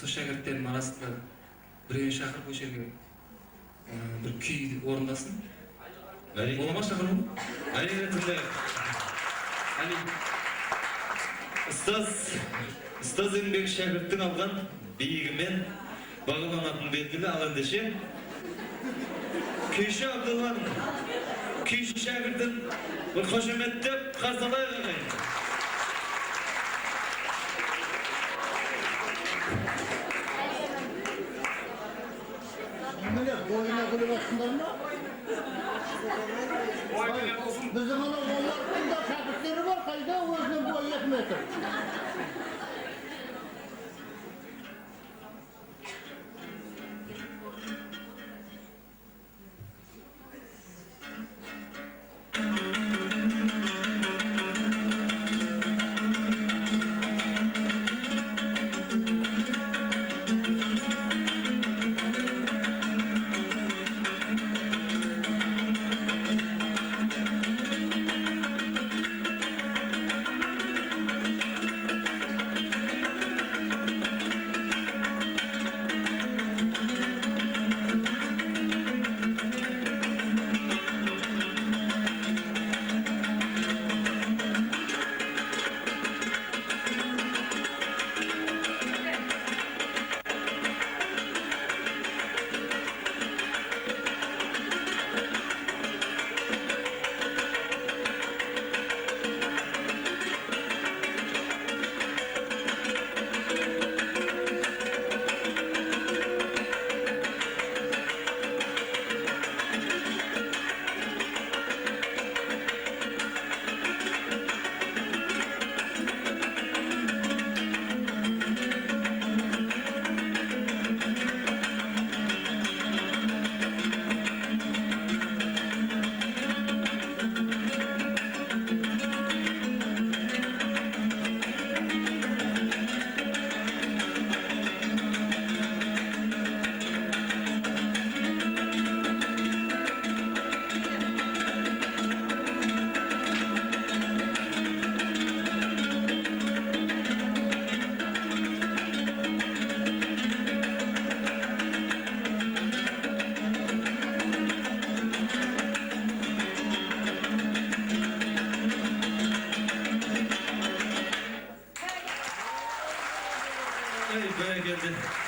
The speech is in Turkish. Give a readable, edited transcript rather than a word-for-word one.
so şagirdlerim arasında birevi şakırıp o şerge bir küy orundasın. Olama şakırım? Hayretinde. Hani Ustaz Enbek şagirdin algan biyigimen bağlanatın belgili alan deşe Küşü Abdülhan Küşü şagirdin bir hoşumetde karsalay gagayın. Boyuna kulüp aslında mı? Bizim onların da şarkıtları var, kayda o yüzden boy yetmiyor. Ay, böyle geldi.